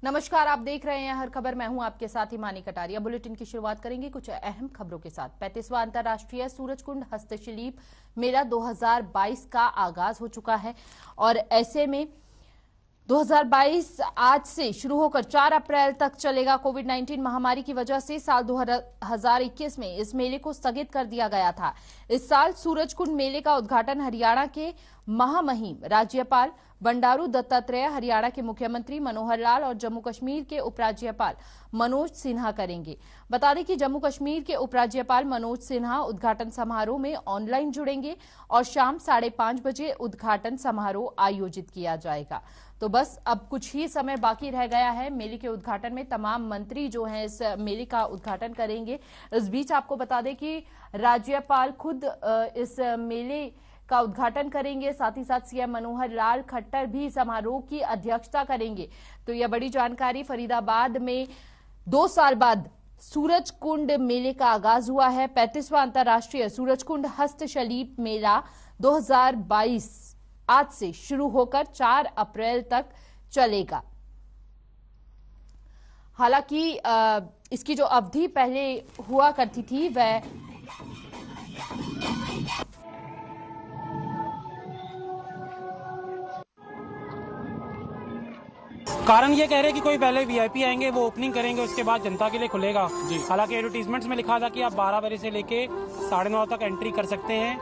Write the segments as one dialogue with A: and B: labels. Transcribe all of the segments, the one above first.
A: नमस्कार, आप देख रहे हैं हर खबर। मैं हूं आपके साथ हिमानी कटारिया। बुलेटिन की शुरुआत करेंगे कुछ अहम खबरों के साथ। 35वां अंतर्राष्ट्रीय सूरजकुंड हस्तशिल्प मेला 2022 का आगाज हो चुका है और ऐसे में 2022 आज से शुरू होकर 4 अप्रैल तक चलेगा। कोविड-19 महामारी की वजह से साल 2021 में इस मेले को स्थगित कर दिया गया था। इस साल सूरजकुंड मेले का उद्घाटन हरियाणा के महामहिम राज्यपाल बंडारू दत्तात्रेय, हरियाणा के मुख्यमंत्री मनोहर लाल और जम्मू कश्मीर के उपराज्यपाल मनोज सिन्हा करेंगे। बता दें कि जम्मू कश्मीर के उपराज्यपाल मनोज सिन्हा उद्घाटन समारोह में ऑनलाइन जुड़ेंगे और शाम 5:30 बजे उद्घाटन समारोह आयोजित किया जाएगा। तो बस अब कुछ ही समय बाकी रह गया है मेले के उद्घाटन में। तमाम मंत्री जो हैं इस मेले का उद्घाटन करेंगे। इस बीच आपको बता दें कि राज्यपाल खुद इस मेले का उद्घाटन करेंगे, साथ ही साथ सीएम मनोहर लाल खट्टर भी समारोह की अध्यक्षता करेंगे। तो यह बड़ी जानकारी। फरीदाबाद में 2 साल बाद सूरजकुंड मेले का आगाज हुआ है। 35वां अंतर्राष्ट्रीय सूरजकुंड हस्तशिल्प मेला 2022 आज से शुरू होकर 4 अप्रैल तक चलेगा। हालांकि इसकी जो अवधि पहले हुआ करती थी वह
B: कारण ये कह रहे हैं कि कोई पहले वीआईपी आएंगे, वो ओपनिंग करेंगे, उसके बाद जनता के लिए खुलेगा। हालांकि एडवर्टीजमेंट्स में लिखा था कि आप 12 बजे से लेके 9:30 तक एंट्री कर सकते हैं।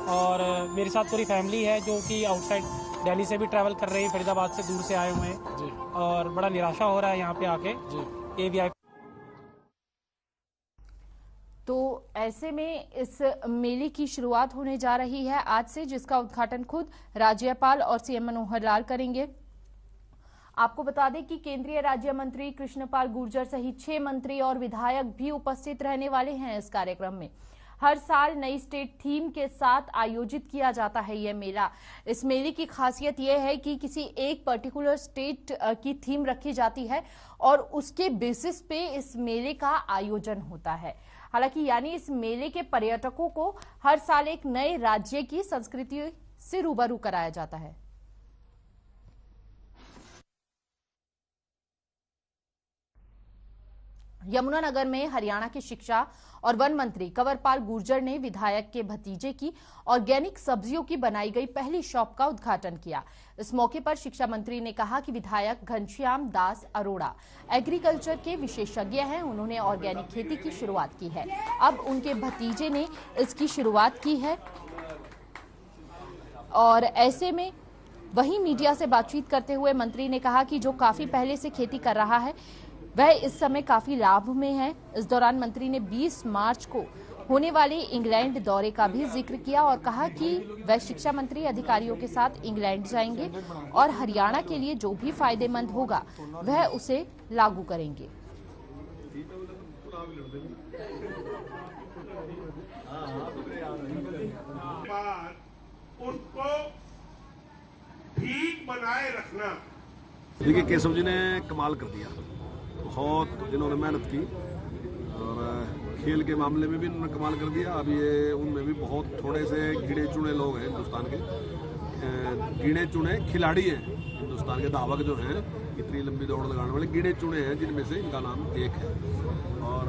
B: और मेरे साथ पूरी फैमिली है जो कि आउटसाइड दिल्ली से भी ट्रैवल कर रही है, फरीदाबाद से दूर से आए हुए हैं और बड़ा निराशा हो रहा है यहाँ पे आके ये वीआईपी।
A: तो ऐसे में इस मेले की शुरुआत होने जा रही है आज से, जिसका उद्घाटन खुद राज्यपाल और सीएम मनोहर लाल करेंगे। आपको बता दें कि केंद्रीय राज्य मंत्री कृष्णपाल गुर्जर सहित 6 मंत्री और विधायक भी उपस्थित रहने वाले हैं इस कार्यक्रम में। हर साल नई स्टेट थीम के साथ आयोजित किया जाता है यह मेला। इस मेले की खासियत यह है कि किसी एक पर्टिकुलर स्टेट की थीम रखी जाती है और उसके बेसिस पे इस मेले का आयोजन होता है। हालांकि यानी इस मेले के पर्यटकों को हर साल एक नए राज्य की संस्कृति से रूबरू कराया जाता है। यमुनानगर में हरियाणा के शिक्षा और वन मंत्री कंवरपाल गुर्जर ने विधायक के भतीजे की ऑर्गेनिक सब्जियों की बनाई गई पहली शॉप का उद्घाटन किया। इस मौके पर शिक्षा मंत्री ने कहा कि विधायक घनश्याम दास अरोड़ा एग्रीकल्चर के विशेषज्ञ हैं। उन्होंने ऑर्गेनिक खेती की शुरुआत की है, अब उनके भतीजे ने इसकी शुरुआत की है। और ऐसे में वहीं मीडिया से बातचीत करते हुए मंत्री ने कहा कि जो काफी पहले से खेती कर रहा है वह इस समय काफी लाभ में है। इस दौरान मंत्री ने 20 मार्च को होने वाले इंग्लैंड दौरे का भी जिक्र किया और कहा कि वह शिक्षा मंत्री अधिकारियों के साथ इंग्लैंड जाएंगे और हरियाणा के लिए जो भी फायदेमंद होगा वह उसे लागू करेंगे।
C: उसको ठीक बनाए रखना।
D: देखिए, केशव जी ने कमाल कर दिया। बहुत इन्होंने मेहनत की और खेल के मामले में भी इन्होंने कमाल कर दिया। अब ये उनमें भी बहुत थोड़े से गिने चुने लोग हैं हिंदुस्तान के, गिने चुने खिलाड़ी हैं हिंदुस्तान के, धावक जो हैं इतनी लंबी दौड़ लगाने वाले गिने चुने हैं, जिनमें से इनका नाम एक है। और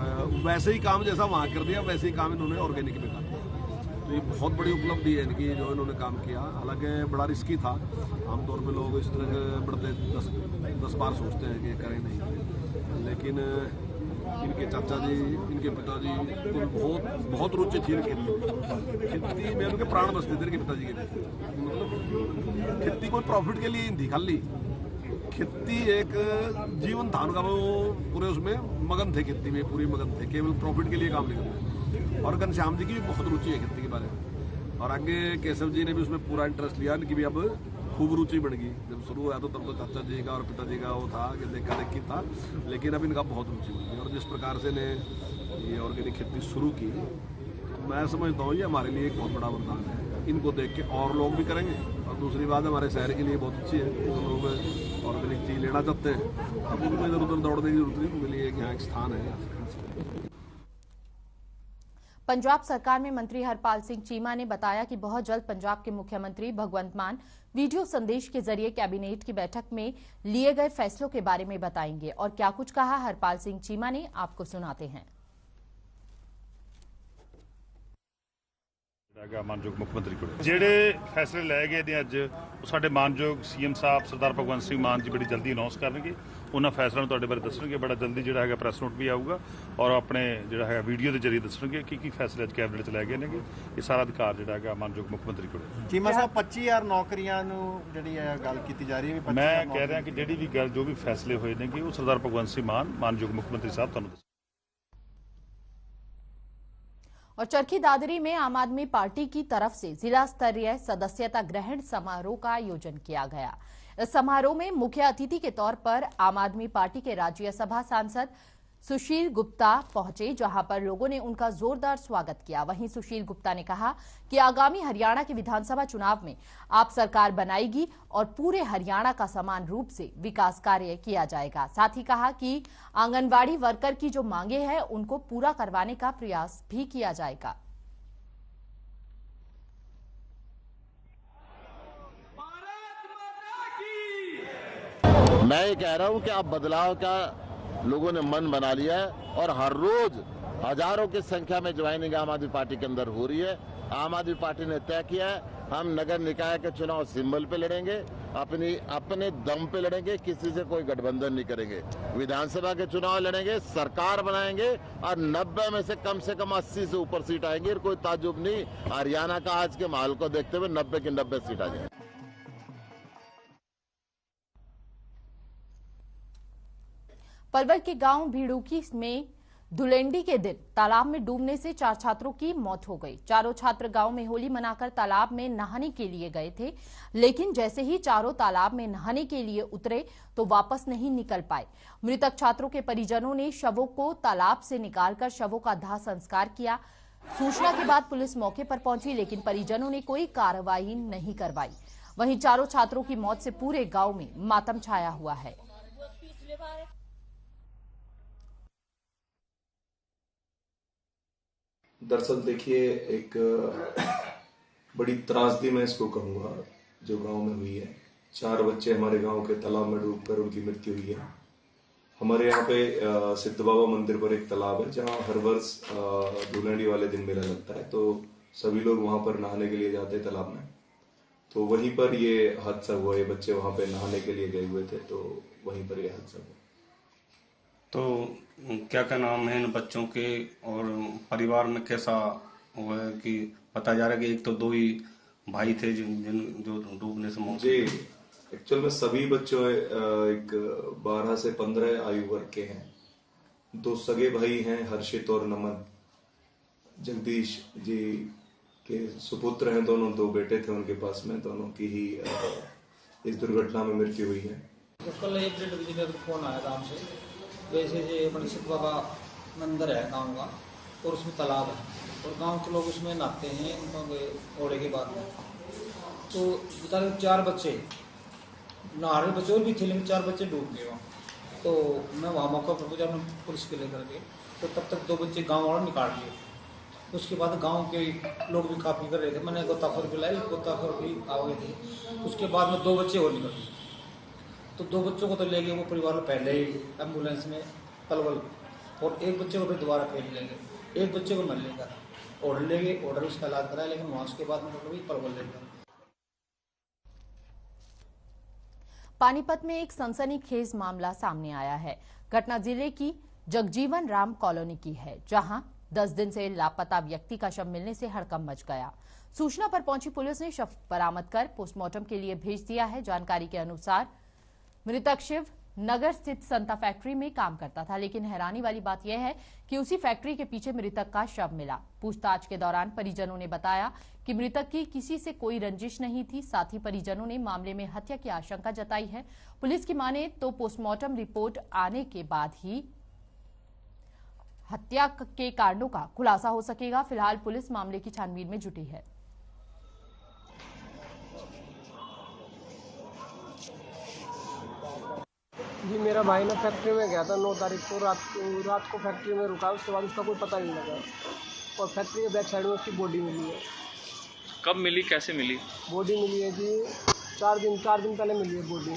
D: वैसे ही काम जैसा वहाँ कर दिया वैसे ही काम इन्होंने ऑर्गेनिक में कर दिया। तो ये बहुत बड़ी उपलब्धि है इनकी जो इन्होंने काम किया। हालांकि बड़ा रिस्की था, आमतौर पे लोग इस तरह के बढ़ते 10 बार सोचते हैं कि करें नहीं, लेकिन इनके चाचा जी, इनके पिताजी को बहुत रुचि थी खेती में। उनके प्राण बसते थे इनके पिताजी के लिए। मतलब खेती कोई प्रॉफिट के लिए नहीं थी, खाली खेती एक जीवन था उनका। वो पूरे उसमें मगन थे, खेती में पूरी मगन थे, केवल प्रॉफिट के लिए काम नहीं करते। और घनश्याम जी की भी बहुत रुचि है खेती के बारे में और आगे केशव जी ने भी उसमें पूरा इंटरेस्ट लिया। इनकी भी अब खूब रुचि बढ़ गई। जब शुरू हुआ तो तब तो चाचा जी का और पिताजी का वो था कि देखा देखी था, लेकिन अब इनका बहुत रुचि बढ़ गई। और जिस प्रकार से ने ये ऑर्गेनिक खेती शुरू की, मैं समझता हूँ ये हमारे लिए एक बहुत बड़ा वरदान है। इनको देख के और लोग भी करेंगे। और दूसरी बात हमारे शहर के लिए बहुत अच्छी है, जो लोग ऑर्गेनिक चीज लेना चाहते हैं अब उनको इधर उधर दौड़ने की जरूरत नहीं, उनके लिए यहाँ एक स्थान है।
A: पंजाब सरकार में मंत्री हरपाल सिंह चीमा ने बताया कि बहुत जल्द पंजाब के मुख्यमंत्री भगवंत मान वीडियो संदेश के जरिए कैबिनेट की बैठक में लिए गए फैसलों के बारे में बताएंगे। और क्या कुछ कहा हरपाल सिंह चीमा ने, आपको सुनाते हैं।
C: मानयोग मुख्यमंत्री को ਜਿਹੜੇ फैसले लाए गए ने अज साडे मानयोग सीएम साहब सरदार भगवंत सिंह मान जी बड़ी जल्दी अनाउंस करनगे। उन्हां फैसलों तुहाडे बारे दसणगे। बड़ा जल्दी जिहड़ा हैगा प्रैस नोट भी आऊगा और अपने जिहड़ा है वीडियो के जरिए दसणगे कि फैसले अज कैबिनेट च लाए गए ने। ये सारा अधिकार जिहड़ा हैगा मानयोग मुख्यमंत्री को।
E: चीमा साहब 25,000 नौकरियां नूं जिहड़ी है गल कीती जा रही है।
C: मैं कह रहा कि जिहड़ी भी गल जो भी फैसले होए ने वो सरदार भगवंत सिंह मान मानयोग मुख्यमंत्री साहब तुहानूं।
A: और चरखी दादरी में आम आदमी पार्टी की तरफ से जिला स्तरीय सदस्यता ग्रहण समारोह का आयोजन किया गया। इस समारोह में मुख्य अतिथि के तौर पर आम आदमी पार्टी के राज्यसभा सांसद सुशील गुप्ता पहुंचे, जहां पर लोगों ने उनका जोरदार स्वागत किया। वहीं सुशील गुप्ता ने कहा कि आगामी हरियाणा के विधानसभा चुनाव में आप सरकार बनाएगी और पूरे हरियाणा का समान रूप से विकास कार्य किया जाएगा। साथ ही कहा कि आंगनवाड़ी वर्कर की जो मांगे हैं उनको पूरा करवाने का प्रयास भी किया जाएगा।
F: मैं ये कह रहा हूं कि आप बदलाव का लोगों ने मन बना लिया है और हर रोज हजारों की संख्या में ज्वाइनिंग आम आदमी पार्टी के अंदर हो रही है। आम आदमी पार्टी ने तय किया है हम नगर निकाय के चुनाव सिंबल पे लड़ेंगे, अपने दम पे लड़ेंगे, किसी से कोई गठबंधन नहीं करेंगे। विधानसभा के चुनाव लड़ेंगे, सरकार बनाएंगे और 90 में से कम 80 से ऊपर सीट आएंगी। और कोई ताज्जुब नहीं, हरियाणा का आज के माहौल को देखते हुए 90 की 90 सीट आ जाएंगी।
A: पलवल के गांव भीड़ूकी में धुलेंडी के दिन तालाब में डूबने से 4 छात्रों की मौत हो गई। चारों छात्र गांव में होली मनाकर तालाब में नहाने के लिए गए थे, लेकिन जैसे ही चारों तालाब में नहाने के लिए उतरे तो वापस नहीं निकल पाए। मृतक छात्रों के परिजनों ने शवों को तालाब से निकालकर शवों का दाह संस्कार किया। सूचना के बाद पुलिस मौके पर पहुंची, लेकिन परिजनों ने कोई कार्रवाई नहीं करवाई। वहीं चारों छात्रों की मौत से पूरे गांव में मातम छाया हुआ है।
G: दरअसल देखिए, एक बड़ी त्रासदी मैं इसको कहूँगा जो गांव में हुई है। 4 बच्चे हमारे गांव के तालाब में डूबकर उनकी मृत्यु हुई है। हमारे यहाँ पे सिद्ध बाबा मंदिर पर एक तालाब है जहाँ हर वर्ष धुलेंडी वाले दिन मेला लगता है, तो सभी लोग वहां पर नहाने के लिए जाते हैं तालाब में। तो वहीं पर ये हादसा हुआ। ये बच्चे वहां पे नहाने के लिए गए हुए थे, तो वहीं पर यह हादसा हुआ।
H: तो क्या क्या नाम है इन बच्चों के और परिवार में कैसा हुआ है कि बताया जा रहा है कि एक तो 2 ही भाई थे जो डूबने से मौत?
G: जी, एक्चुअल में सभी बच्चों एक 12 से 15 आयु वर्ग के हैं। 2 सगे भाई हैं, हर्षित और नमन। जगदीश जी के सुपुत्र हैं दोनों, 2 बेटे थे उनके पास में, दोनों की ही इस दुर्घटना में मृत्यु हुई है।
I: तो कल 1 बजे फोन आया गाँव से, वैसे जो अपने सिद्ध बाबा मंदिर है गांव का और उसमें तालाब है और गांव के लोग उसमें नहाते हैं उनको ओढ़े के बाद में। तो बता रहे 4 बच्चे नहा रहे बच्चे और भी थे, लेकिन 4 बच्चे डूब गए वहाँ। तो मैं वहाँ मौका पर पहुँचा अपने पुलिस के लेकर के, तो तब तक 2 बच्चे गाँव वालों निकाल लिए। उसके बाद गांव के लोग भी काफ़ी कर रहे थे, मैंने गोताखोर बुलाई, गोताखोर भी आ गए थे। उसके बाद में 2 बच्चे और निकल गए, तो 2 बच्चों को तो ले गए वो परिवार पहले ही एम्बुलेंस में पलवल, और एक बच्चे को फिर दोबारा फेर लेंगे। एक बच्चे को मैं लेकर ऑर्डर ले गए, ऑर्डर उसका इलाज कराया, लेकिन वहाँ उसके बाद में भी पलवल ले गए।
A: पानीपत में एक सनसनीखेज मामला सामने आया है। घटना जिले की जगजीवन राम कॉलोनी की है, जहां 10 दिन से लापता व्यक्ति का शव मिलने से हड़कंप मच गया। सूचना पर पहुंची पुलिस ने शव बरामद कर पोस्टमार्टम के लिए भेज दिया है। जानकारी के अनुसार मृतक शिव नगर स्थित संता फैक्ट्री में काम करता था, लेकिन हैरानी वाली बात यह है कि उसी फैक्ट्री के पीछे मृतक का शव मिला। पूछताछ के दौरान परिजनों ने बताया कि मृतक की किसी से कोई रंजिश नहीं थी। साथ ही परिजनों ने मामले में हत्या की आशंका जताई है। पुलिस की माने तो पोस्टमार्टम रिपोर्ट आने के बाद ही हत्या के कारणों का खुलासा हो सकेगा। फिलहाल पुलिस मामले की छानबीन में जुटी है।
J: जी, मेरा भाई ना फैक्ट्री में गया था 9 तारीख को रात को फैक्ट्री में रुका। उसके बाद उसका कोई पता नहीं लगा और फैक्ट्री के बैक साइड में उसकी बॉडी मिली है।
K: कब मिली, कैसे मिली?
J: बॉडी मिली है जी 4 दिन पहले मिली है बॉडी।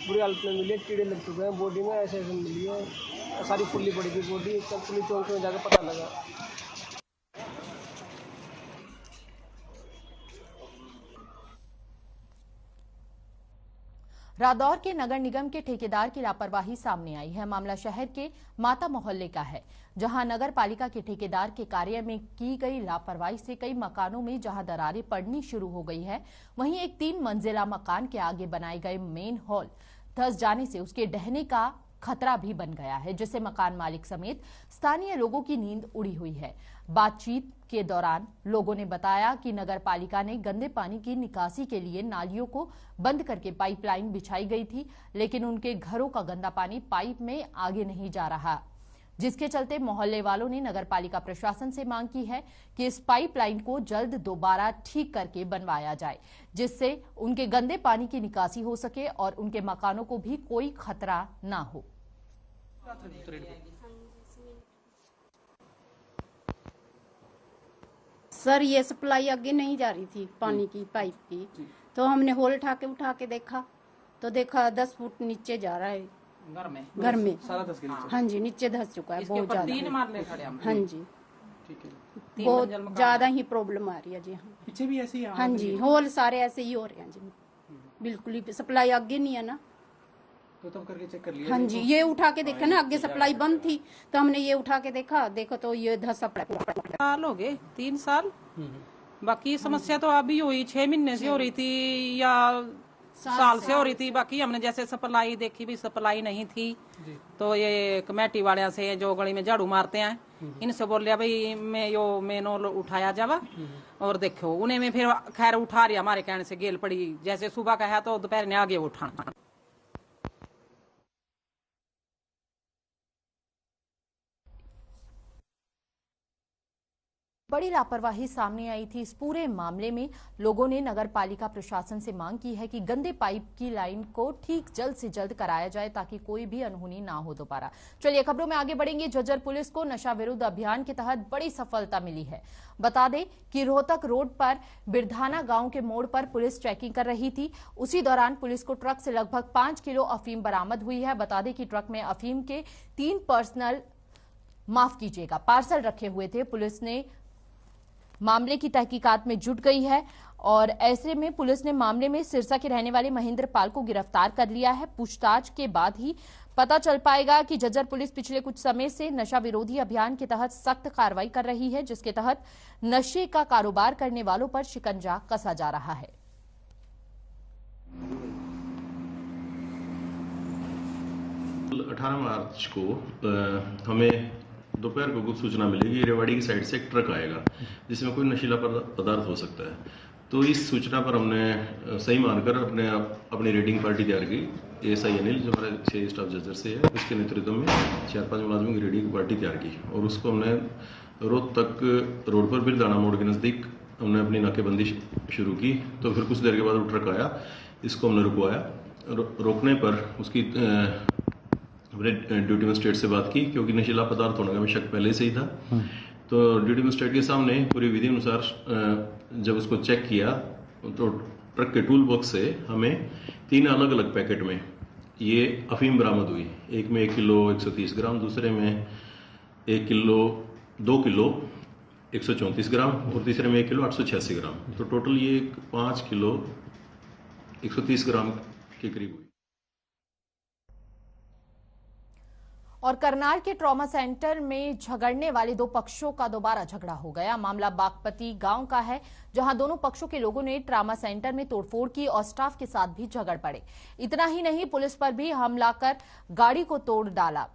J: बुरी हालत में मिली है, कीड़े लग चुके हैं बॉडी में, ऐसे मिली है, सारी फुल्ली पड़ी थी बॉडी। तब पुलिस चौक में जाकर पता लगा।
A: रादौर के नगर निगम के ठेकेदार की लापरवाही सामने आई है। मामला शहर के माता मोहल्ले का है, जहां नगर पालिका के ठेकेदार के कार्य में की गई लापरवाही से कई मकानों में जहां दरारें पड़नी शुरू हो गई है, वहीं एक 3 मंजिला मकान के आगे बनाए गए मेन हॉल धंस जाने से उसके ढहने का खतरा भी बन गया है, जिससे मकान मालिक समेत स्थानीय लोगों की नींद उड़ी हुई है। बातचीत के दौरान लोगों ने बताया कि नगर पालिका ने गंदे पानी की निकासी के लिए नालियों को बंद करके पाइपलाइन बिछाई गई थी, लेकिन उनके घरों का गंदा पानी पाइप में आगे नहीं जा रहा, जिसके चलते मोहल्ले वालों ने नगर पालिका प्रशासन से मांग की है कि इस पाइपलाइन को जल्द दोबारा ठीक करके बनवाया जाए, जिससे उनके गंदे पानी की निकासी हो सके और उनके मकानों को भी कोई खतरा ना हो।
L: सर, ये सप्लाई आगे नहीं जा रही थी पानी की पाइप की, तो हमने होल उठा के देखा तो देखा 10 फुट नीचे जा रहा है घर में
M: सारा 10 के नीचे।
L: हाँ जी, नीचे धस चुका है बहुत ज्यादा।
M: 3 मारने खड़े हम।
L: हाँ जी,
M: ठीक है,
L: बहुत ज्यादा ही प्रॉब्लम आ रही है जी।
M: पीछे भी ऐसे ही।
L: हाँ जी, होल सारे ऐसे ही हो रहे हैं जी, बिल्कुल ही सप्लाई आगे नहीं है ना,
M: तो तब करके चेक कर लिया।
L: हाँ जी, ये उठा के देखा ना, आगे सप्लाई बंद थी तो हमने ये उठा के देखो तो ये धस सप्लाई।
N: साल हो गए, 3 साल। बाकी समस्या तो अभी हुई 6 महीने से हो रही थी या साल से हो रही थी। बाकी हमने जैसे सप्लाई देखी भी सप्लाई नहीं थी, तो ये कमेटी वाले से जो गली में झाड़ू मारते हैं, इनसे बोल लिया भाई मैं यो मेनोल उठाया जावा, और देखो उन्हें में फिर खैर उठा रही, हमारे कहने से गेल पड़ी। जैसे सुबह का है तो दोपहर ने आगे उठाना।
A: बड़ी लापरवाही सामने आई थी। इस पूरे मामले में लोगों ने नगर पालिका प्रशासन से मांग की है कि गंदे पाइप की लाइन को ठीक जल्द से जल्द कराया जाए ताकि कोई भी अनहोनी ना हो दोबारा। चलिए खबरों में आगे बढ़ेंगे। झज्जर पुलिस को नशा विरुद्ध अभियान के तहत बड़ी सफलता मिली है। बता दें कि रोहतक रोड पर बिरधाना गांव के मोड़ पर पुलिस चेकिंग कर रही थी। उसी दौरान पुलिस को ट्रक से लगभग 5 किलो अफीम बरामद हुई है। बता दें कि ट्रक में अफीम के 3 पार्सल रखे हुए थे। पुलिस ने मामले की तहकीकात में जुट गई है और ऐसे में पुलिस ने मामले में सिरसा के रहने वाले महेंद्र पाल को गिरफ्तार कर लिया है। पूछताछ के बाद ही पता चल पाएगा कि झज्जर पुलिस पिछले कुछ समय से नशा विरोधी अभियान के तहत सख्त कार्रवाई कर रही है, जिसके तहत नशे का कारोबार करने वालों पर शिकंजा कसा जा रहा है।
O: 18 मार्च को हमें दोपहर को कुछ सूचना मिलेगी, रेवाड़ी की साइड से एक ट्रक आएगा जिसमें कोई नशीला पदार्थ हो सकता है। तो इस सूचना पर हमने सही मानकर अपनी रेडिंग पार्टी तैयार की। एएसआई अनिल जो हमारे 6 स्टाफ झज्जर से है, उसके नेतृत्व में 4-5 मुलाजिमों की रेडिंग पार्टी तैयार की और उसको हमने रोहतक रोड पर बिरधाना मोड़ के नज़दीक हमने अपनी नाकेबंदी शुरू की। तो फिर कुछ देर के बाद वो ट्रक आया, इसको हमने रुकवाया। रोकने पर उसकी अपने ड्यूटी मजिस्ट्रेट से बात की, क्योंकि नशीला पदार्थ होने का शक पहले से ही था। तो ड्यूटी मजिस्ट्रेट के सामने पूरी विधि अनुसार जब उसको चेक किया तो ट्रक के टूल बॉक्स से हमें 3 अलग अलग पैकेट में ये अफीम बरामद हुई। एक में 1 किलो 130 ग्राम, दूसरे में 1 किलो 2 किलो 134 ग्राम और तीसरे में 1 किलो 886 ग्राम। तो टोटल ये 5 किलो 130 ग्राम के करीब हुई।
A: और करनाल के ट्रॉमा सेंटर में झगड़ने वाले 2 पक्षों का दोबारा झगड़ा हो गया। मामला बागपति गांव का है, जहां दोनों पक्षों के लोगों ने ट्रॉमा सेंटर में तोड़फोड़ की और स्टाफ के साथ भी झगड़ पड़े। इतना ही नहीं, पुलिस पर भी हमला कर गाड़ी को तोड़ डाला।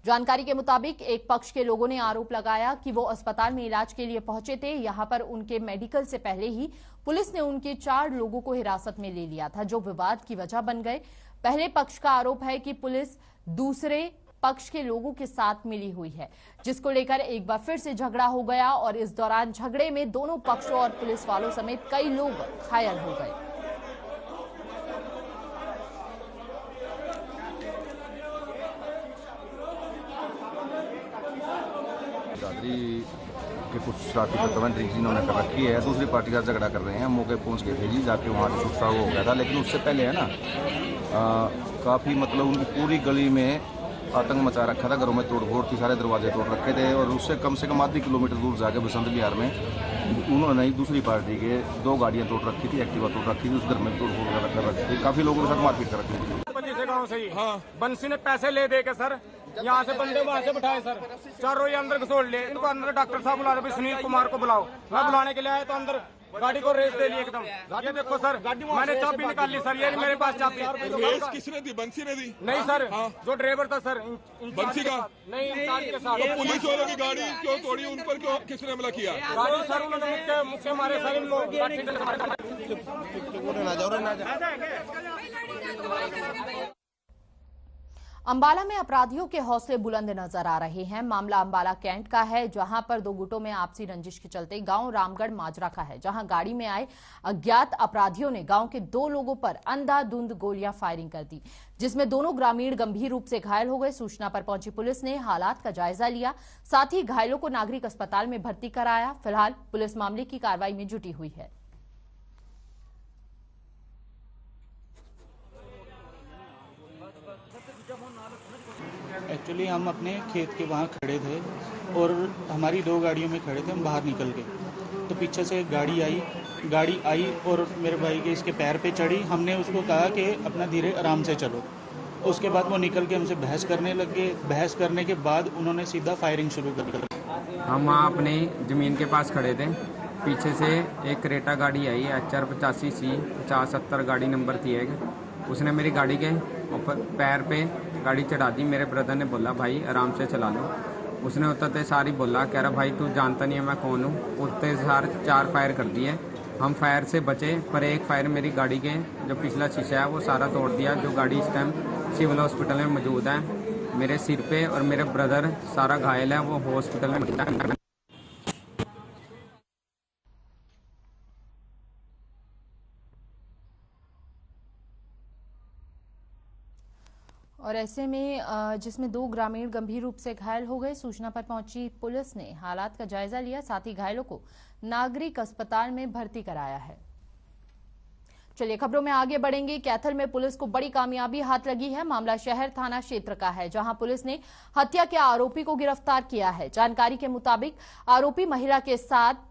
A: जानकारी के मुताबिक एक पक्ष के लोगों ने आरोप लगाया कि वो अस्पताल में इलाज के लिए पहुंचे थे। यहां पर उनके मेडिकल से पहले ही पुलिस ने उनके 4 लोगों को हिरासत में ले लिया था, जो विवाद की वजह बन गए। पहले पक्ष का आरोप है कि पुलिस दूसरे पक्ष के लोगों के साथ मिली हुई है, जिसको लेकर एक बार फिर से झगड़ा हो गया और इस दौरान झगड़े में दोनों पक्षों और पुलिस वालों समेत कई लोग घायल हो गए।
P: बिरादरी के कुछ शरारती तत्व हैं, ड्रिंक्स इन्होंने कर रखी है, दूसरी पार्टी का झगड़ा कर रहे हैं। मौके पहुंच गए थे जी, जाके वहाँ से सुखसा हो गया था। लेकिन उससे पहले है ना काफ़ी मतलब उनकी पूरी गली में आतंक मचा रखा था, घरों में तोड़फोड़ थी, सारे दरवाजे तोड़ रखे थे। और उससे कम से कम आधी किलोमीटर दूर जाके बसंत विहार में उन्होंने दूसरी पार्टी के 2 गाड़ियाँ तोड़ रखी थी, एक्टिवा तोड़ रखी थी, उस घर में तोड़फोड़ कर रखी थी। काफ़ी लोगों के साथ मारपीट कर रखी थी।
Q: गाँव से ही बंसी ने पैसे ले दे के सर यहाँ से बंदे वहाँ से बिठाए सर, चारों ये अंदर घसोड़ लिए। इनको अंदर डॉक्टर साहब बुला रहे, सुनील कुमार को बुलाओ। मैं बुलाने के लिए आया तो अंदर गाड़ी को रेस दे ली एकदम। ये देखो सर, मैंने चाबी निकाल ली सर, ये मेरे पास चाबी।
R: रेस किसने दी? बंसी ने दी?
Q: नहीं सर, जो ड्राइवर था सर
R: बंसी का
Q: नहीं, इंचार्ज के साथ।
R: तो पुलिस वालों की गाड़ी क्यों तोड़ी? उन पर क्यों किसने हमला किया?
Q: गाड़ी सर उन्होंने मुझसे मारे सर, इनको
A: अंबाला में अपराधियों के हौसले बुलंद नजर आ रहे हैं। मामला अंबाला कैंट का है, जहां पर 2 गुटों में आपसी रंजिश के चलते गांव रामगढ़ माजरा का है, जहां गाड़ी में आए अज्ञात अपराधियों ने गांव के 2 लोगों पर अंधाधुंध गोलियां फायरिंग कर दी, जिसमें दोनों ग्रामीण गंभीर रूप से घायल हो गए। सूचना पर पहुंची पुलिस ने हालात का जायजा लिया, साथ ही घायलों को नागरिक अस्पताल में भर्ती कराया। फिलहाल पुलिस मामले की कार्रवाई में जुटी हुई है।
S: एक्चुअली हम अपने खेत के वहाँ खड़े थे और हमारी 2 गाड़ियों में खड़े थे, हम बाहर निकल गए तो पीछे से गाड़ी आई और मेरे भाई के इसके पैर पे चढ़ी। हमने उसको कहा कि अपना धीरे आराम से चलो। उसके बाद वो निकल के हमसे बहस करने लग गए। बहस करने के बाद उन्होंने सीधा फायरिंग शुरू कर दी।
T: हम वहाँ अपनी ज़मीन के पास खड़े थे, पीछे से एक क्रेटा गाड़ी आई HR 85C 5070 गाड़ी नंबर थी एक, उसने मेरी गाड़ी के ऊपर पैर पे गाड़ी चढ़ा दी। मेरे ब्रदर ने बोला भाई आराम से चला लो। उसने उतरते सारी बोला, कह रहा भाई तू जानता नहीं है मैं कौन हूँ। उतरते सार 4 फायर कर दिए। हम फायर से बचे, पर एक फायर मेरी गाड़ी के जो पिछला शीशा है वो सारा तोड़ दिया। जो गाड़ी इस टाइम सिविल हॉस्पिटल में मौजूद है। मेरे सिर पे और मेरे ब्रदर सारा घायल है, वो हॉस्पिटल में मौजूद है।
A: और ऐसे में जिसमें 2 ग्रामीण गंभीर रूप से घायल हो गए। सूचना पर पहुंची पुलिस ने हालात का जायजा लिया, साथ ही घायलों को नागरिक अस्पताल में भर्ती कराया है। चलिए खबरों में आगे बढ़ेंगे। कैथल में पुलिस को बड़ी कामयाबी हाथ लगी है। मामला शहर थाना क्षेत्र का है, जहां पुलिस ने हत्या के आरोपी को गिरफ्तार किया है। जानकारी के मुताबिक आरोपी महिला के साथ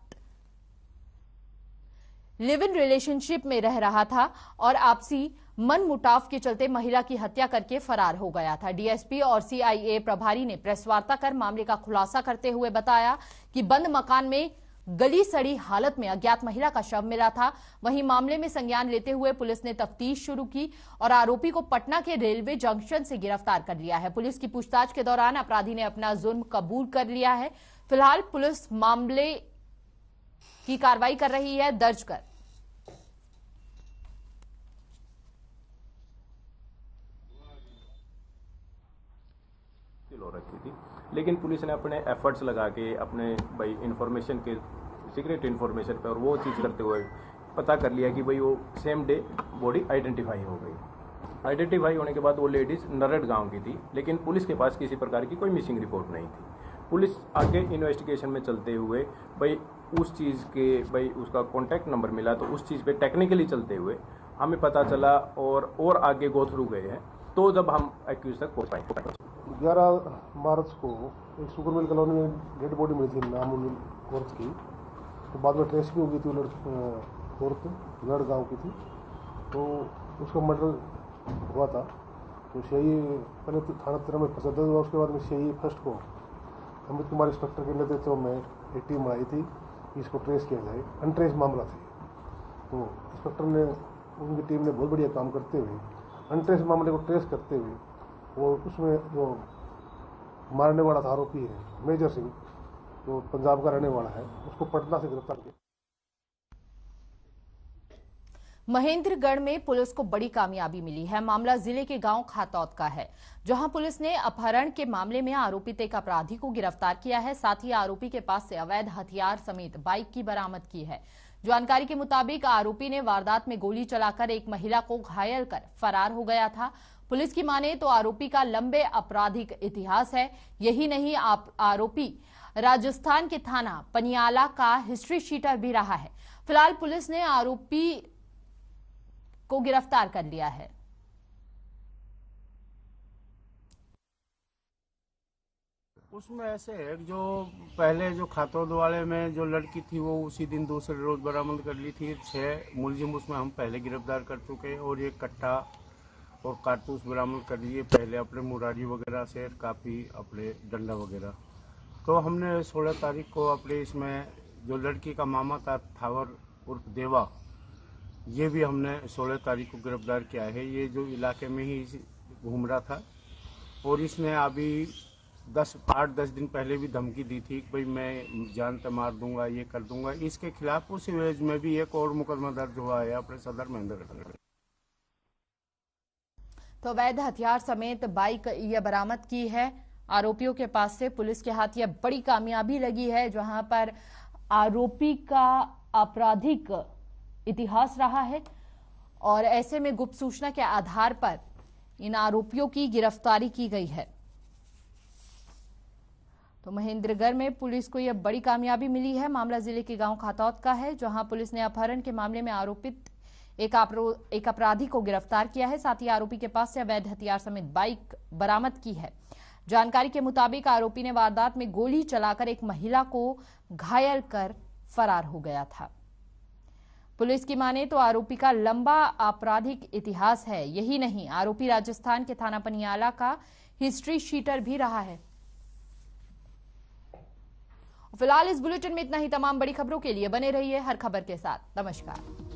A: लिव इन रिलेशनशिप में रह रहा था और आपसी मन मुटाव के चलते महिला की हत्या करके फरार हो गया था। डीएसपी और सीआईए प्रभारी ने प्रेस वार्ता कर मामले का खुलासा करते हुए बताया कि बंद मकान में गली सड़ी हालत में अज्ञात महिला का शव मिला था। वहीं मामले में संज्ञान लेते हुए पुलिस ने तफ्तीश शुरू की और आरोपी को पटना के रेलवे जंक्शन से गिरफ्तार कर लिया है। पुलिस की पूछताछ के दौरान अपराधी ने अपना जुर्म कबूल कर लिया है। फिलहाल पुलिस मामले की कार्रवाई कर रही है दर्ज कर।
U: हो रखी थी, लेकिन पुलिस ने अपने एफर्ट्स लगा के अपने भाई इंफॉर्मेशन के सीक्रेट इंफॉर्मेशन पे और वो चीज़ करते हुए पता कर लिया कि भाई वो सेम डे बॉडी आइडेंटिफाई हो गई। आइडेंटिफाई होने के बाद वो लेडीज़ नरड गांव की थी, लेकिन पुलिस के पास किसी प्रकार की कोई मिसिंग रिपोर्ट नहीं थी। पुलिस आगे इन्वेस्टिगेशन में चलते हुए भाई उस चीज़ के भाई उसका कॉन्टैक्ट नंबर मिला, तो उस चीज़ पे टेक्निकली चलते हुए हमें पता चला और आगे गो थ्रू गए हैं। तो जब हम एक्यूज तक पहुँच पाए
V: 11 मार्च को एक शुगर मिल कॉलोनी में डेड बॉडी मिली थी नामुल औरत की, तो बाद में ट्रेस भी हो गई थी। औरत गढ़ गांव की थी, तो उसका मर्डर हुआ था। तो सीआई पहले तो थाना 13 में फंसा हुआ, उसके बाद में सीआई फर्स्ट को अमित कुमार इंस्पेक्टर के नेतृत्व में एक टीम आई थी कि इसको ट्रेस किया जाए। अनट्रेस मामला था, तो इंस्पेक्टर ने उनकी टीम ने बहुत बढ़िया काम करते हुए अनट्रेस मामले को ट्रेस करते हुए वो उसमें जो मारने वाला था आरोपी है मेजर सिंह, जो पंजाब का रहने वाला है, उसको पटना से गिरफ्तार किया।
A: महेंद्रगढ़ में पुलिस को बड़ी कामयाबी मिली है। मामला जिले के गांव खातौत का है, जहां पुलिस ने अपहरण के मामले में आरोपित एक अपराधी को गिरफ्तार किया है। साथ ही आरोपी के पास से अवैध हथियार समेत बाइक की बरामद की है। जानकारी के मुताबिक आरोपी ने वारदात में गोली चलाकर एक महिला को घायल कर फरार हो गया था। पुलिस की माने तो आरोपी का लंबे आपराधिक इतिहास है। यही नहीं, आरोपी राजस्थान के थाना पनियाला का हिस्ट्री शीटर भी रहा है। फिलहाल पुलिस ने आरोपी को गिरफ्तार कर लिया है।
B: उसमें ऐसे है जो पहले जो खातौद वाले में जो लड़की थी वो उसी दिन दूसरे रोज बरामद कर ली थी। 6 मुलजिम उसमें हम पहले गिरफ्तार कर चुके और ये कट्टा और कारतूस बरामद कर लिए पहले अपने मुरारी वगैरह से, काफ़ी अपने डंडा वगैरह। तो हमने 16 तारीख को अपने इसमें जो लड़की का मामा था थावर उर्फ देवा, ये भी हमने 16 तारीख को गिरफ्तार किया है। ये जो इलाके में ही घूम रहा था और इसने अभी 8-10 दिन पहले भी धमकी दी थी कि भाई मैं जान से मार दूंगा, ये कर दूंगा। इसके खिलाफ उसी एज में भी एक और मुकदमा दर्ज हुआ है अपने सदर महेंद्रगढ़।
A: तो अवैध हथियार समेत बाइक यह बरामद की है आरोपियों के पास से। पुलिस के हाथ यह बड़ी कामयाबी लगी है, जहां पर आरोपी का आपराधिक इतिहास रहा है और ऐसे में गुप्त सूचना के आधार पर इन आरोपियों की गिरफ्तारी की गई है। तो महेंद्रगढ़ में पुलिस को यह बड़ी कामयाबी मिली है। मामला जिले के गांव खातौद का है, जहां पुलिस ने अपहरण के मामले में आरोपित एक अपराधी को गिरफ्तार किया है। साथ ही आरोपी के पास से अवैध हथियार समेत बाइक बरामद की है। जानकारी के मुताबिक आरोपी ने वारदात में गोली चलाकर एक महिला को घायल कर फरार हो गया था। पुलिस की माने तो आरोपी का लंबा आपराधिक इतिहास है। यही नहीं, आरोपी राजस्थान के थाना पनियाला का हिस्ट्री शीटर भी रहा है। फिलहाल इस बुलेटिन में इतना ही। तमाम बड़ी खबरों के लिए बने रहिए हर खबर के साथ। नमस्कार।